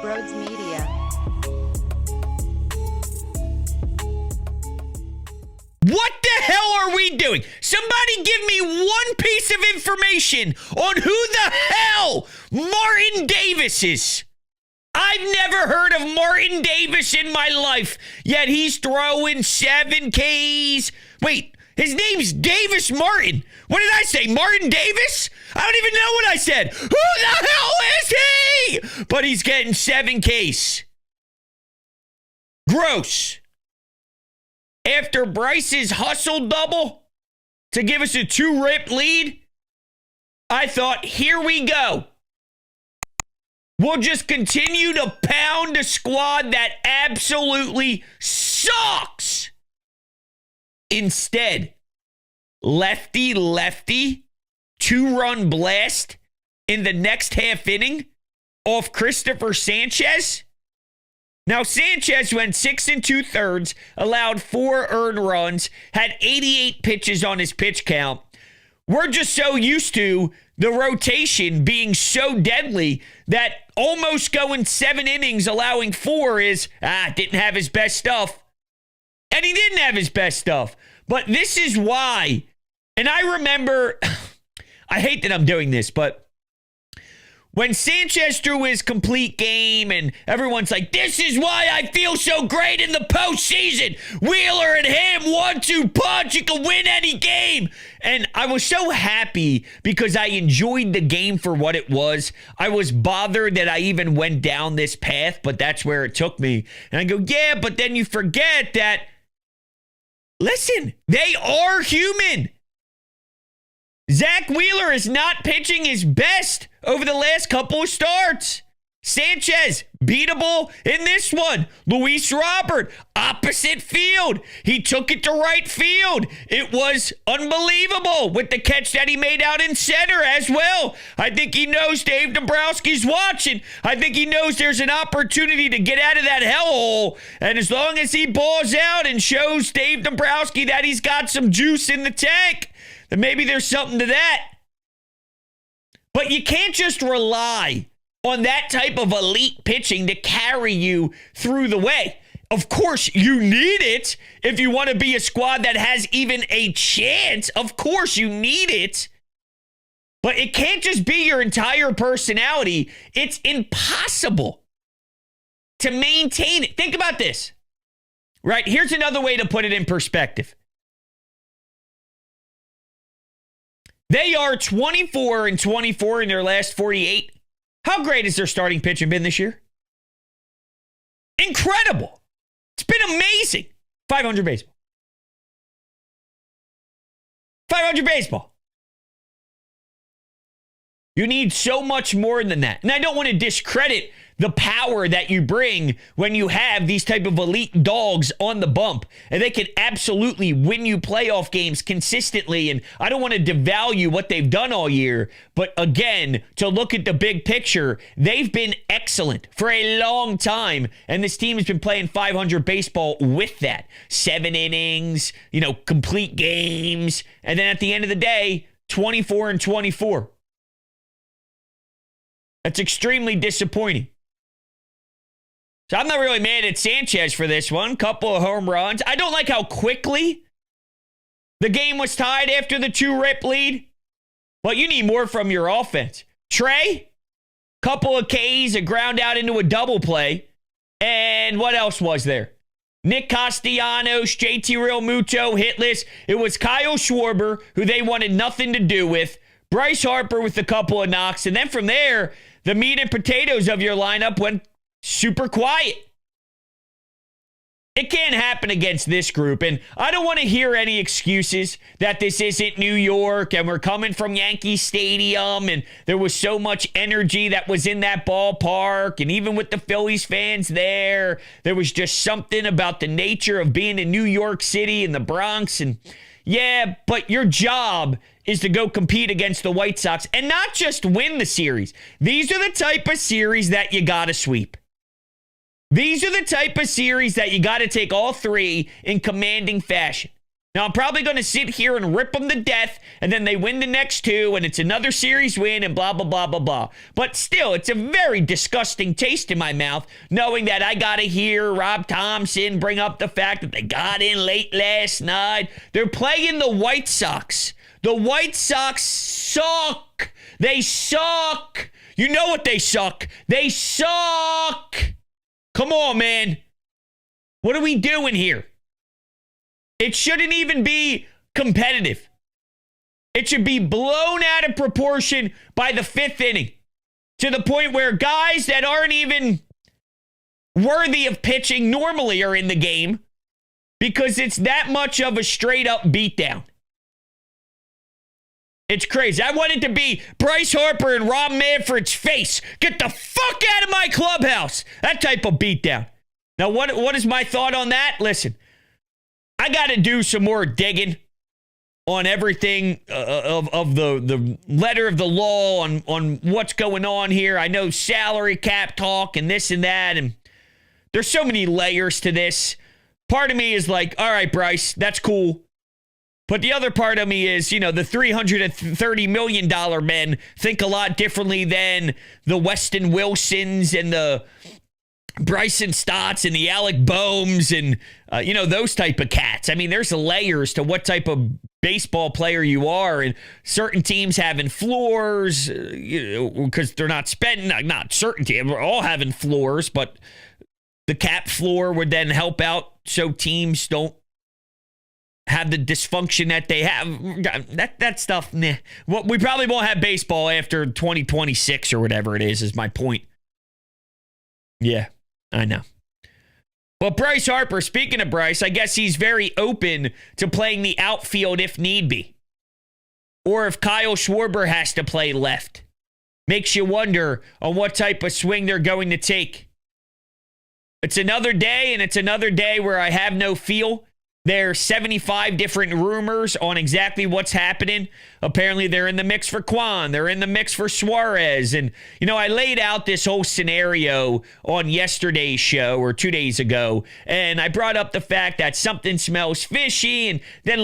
Brodes Media. What the hell are we doing? Somebody give me one piece of information on who the hell Martin Davis is. I've never heard of Martin Davis in my life, yet he's throwing 7 Ks. Wait, his name's Davis Martin. What did I say, Martin Davis? I don't even know what I said. Who the hell is he? But he's getting 7 Ks. Gross. After Bryce's hustle double to give us a 2-rip lead, I thought, here we go. We'll just continue to pound a squad that absolutely sucks. Instead, lefty, 2-run blast in the next half inning off Christopher Sanchez. Now, Sanchez went 6 2/3, allowed 4 earned runs, had 88 pitches on his pitch count. We're just so used to the rotation being so deadly that almost going 7 innings, allowing 4 is, didn't have his best stuff. And he didn't have his best stuff. But this is why. And I remember, I hate that I'm doing this, but when Sanchez threw his complete game and everyone's like, this is why I feel so great in the postseason. Wheeler and him, 1-2 punch, you can win any game. And I was so happy because I enjoyed the game for what it was. I was bothered that I even went down this path, but that's where it took me. And I go, yeah, but then you forget that, listen, they are human. Zach Wheeler is not pitching his best over the last couple of starts. Sanchez, beatable in this one. Luis Robert, opposite field. He took it to right field. It was unbelievable with the catch that he made out in center as well. I think he knows Dave Dombrowski's watching. I think he knows there's an opportunity to get out of that hellhole. And as long as he balls out and shows Dave Dombrowski that he's got some juice in the tank, then maybe there's something to that. But you can't just rely on that type of elite pitching to carry you through the way. Of course, you need it if you want to be a squad that has even a chance. Of course, you need it. But it can't just be your entire personality. It's impossible to maintain it. Think about this. Right? Here's another way to put it in perspective. They are 24-24 in their last 48. How great has their starting pitching been this year? Incredible. It's been amazing. 500 baseball. 500 baseball. You need so much more than that. And I don't want to discredit the power that you bring when you have these type of elite dogs on the bump. And they can absolutely win you playoff games consistently. And I don't want to devalue what they've done all year. But again, to look at the big picture, they've been excellent for a long time. And this team has been playing 500 baseball with that. 7 innings, complete games. And then at the end of the day, 24-24. That's extremely disappointing. So I'm not really mad at Sanchez for this one. Couple of home runs. I don't like how quickly the game was tied after the 2-rip lead. But you need more from your offense. Trey, couple of Ks, a ground out into a double play. And what else was there? Nick Castellanos, JT Realmuto, hitless. It was Kyle Schwarber, who they wanted nothing to do with. Bryce Harper with a couple of knocks. And then from there, the meat and potatoes of your lineup went super quiet. It can't happen against this group. And I don't want to hear any excuses that this isn't New York and we're coming from Yankee Stadium and there was so much energy that was in that ballpark. And even with the Phillies fans there was just something about the nature of being in New York City and the Bronx. And yeah, but your job is to go compete against the White Sox and not just win the series. These are the type of series that you got to sweep. These are the type of series that you got to take all 3 in commanding fashion. Now, I'm probably going to sit here and rip them to death, and then they win the next two, and it's another series win, and blah, blah, blah, blah, blah. But still, it's a very disgusting taste in my mouth, knowing that I got to hear Rob Thompson bring up the fact that they got in late last night. They're playing the White Sox. The White Sox suck. They suck. You know what they suck. They suck. Come on, man. What are we doing here? It shouldn't even be competitive. It should be blown out of proportion by the fifth inning to the point where guys that aren't even worthy of pitching normally are in the game because it's that much of a straight up beatdown. It's crazy. I want it to be Bryce Harper and Rob Manfred's face. Get the fuck out of my clubhouse. That type of beatdown. Now, what is my thought on that? Listen. I got to do some more digging on everything of the letter of the law on what's going on here. I know salary cap talk and this and that, and there's so many layers to this. Part of me is like, all right, Bryce, that's cool. But the other part of me is, the $330 million men think a lot differently than the Weston Wilsons and the Bryson Stotts and the Alec Bohms and, those type of cats. I mean, there's layers to what type of baseball player you are, and certain teams having floors, because they're not spending, not certain teams, we're all having floors, but the cap floor would then help out so teams don't have the dysfunction that they have. That stuff, nah. Well, we probably won't have baseball after 2026 or whatever it is my point. Yeah. I know. Well, Bryce Harper, speaking of Bryce, I guess he's very open to playing the outfield if need be. Or if Kyle Schwarber has to play left. Makes you wonder on what type of swing they're going to take. It's another day, and it's another day where I have no feel. There's 75 different rumors on exactly what's happening. Apparently, they're in the mix for Kwan. They're in the mix for Suarez. And, I laid out this whole scenario on yesterday's show or 2 days ago. And I brought up the fact that something smells fishy. And then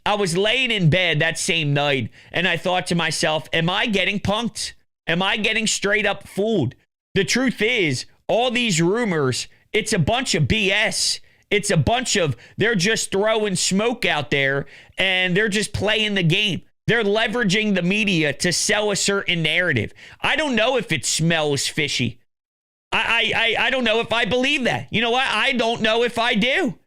I was laying in bed that same night. And I thought to myself, am I getting punked? Am I getting straight up fooled? The truth is, all these rumors, it's a bunch of BS. It's a bunch of, they're just throwing smoke out there and they're just playing the game. They're leveraging the media to sell a certain narrative. I don't know if it smells fishy. I don't know if I believe that. You know what? I don't know if I do.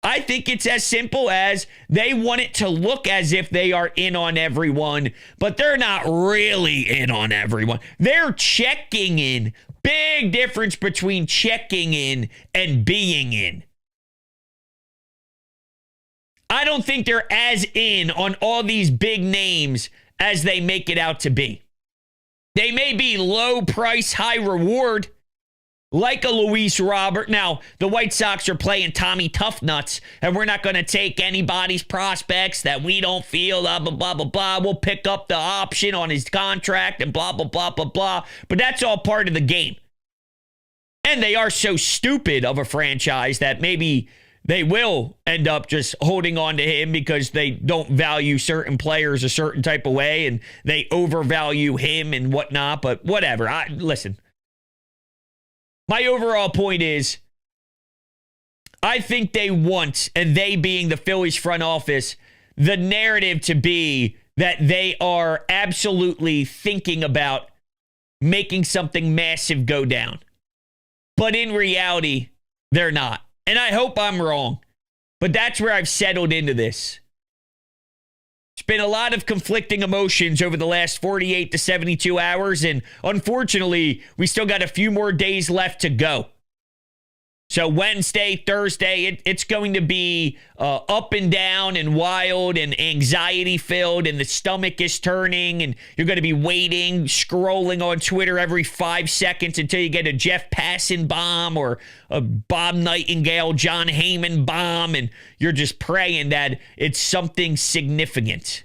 I think it's as simple as they want it to look as if they are in on everyone, but they're not really in on everyone. They're checking in. Big difference between checking in and being in. I don't think they're as in on all these big names as they make it out to be. They may be low price, high reward, like a Luis Robert. Now, the White Sox are playing Tommy Toughnuts, and we're not going to take anybody's prospects that we don't feel, blah, blah, blah, blah, blah. We'll pick up the option on his contract and blah, blah, blah, blah, blah. But that's all part of the game. And they are so stupid of a franchise that maybe they will end up just holding on to him because they don't value certain players a certain type of way and they overvalue him and whatnot. But whatever. Listen, my overall point is I think they want, and they being the Phillies front office, the narrative to be that they are absolutely thinking about making something massive go down. But in reality, they're not. And I hope I'm wrong, but that's where I've settled into this. It's been a lot of conflicting emotions over the last 48 to 72 hours, and unfortunately, we still got a few more days left to go. So Wednesday, Thursday, it's going to be up and down and wild and anxiety-filled, and the stomach is turning, and you're going to be waiting, scrolling on Twitter every 5 seconds until you get a Jeff Passan bomb or a Bob Nightingale, John Heyman bomb, and you're just praying that it's something significant.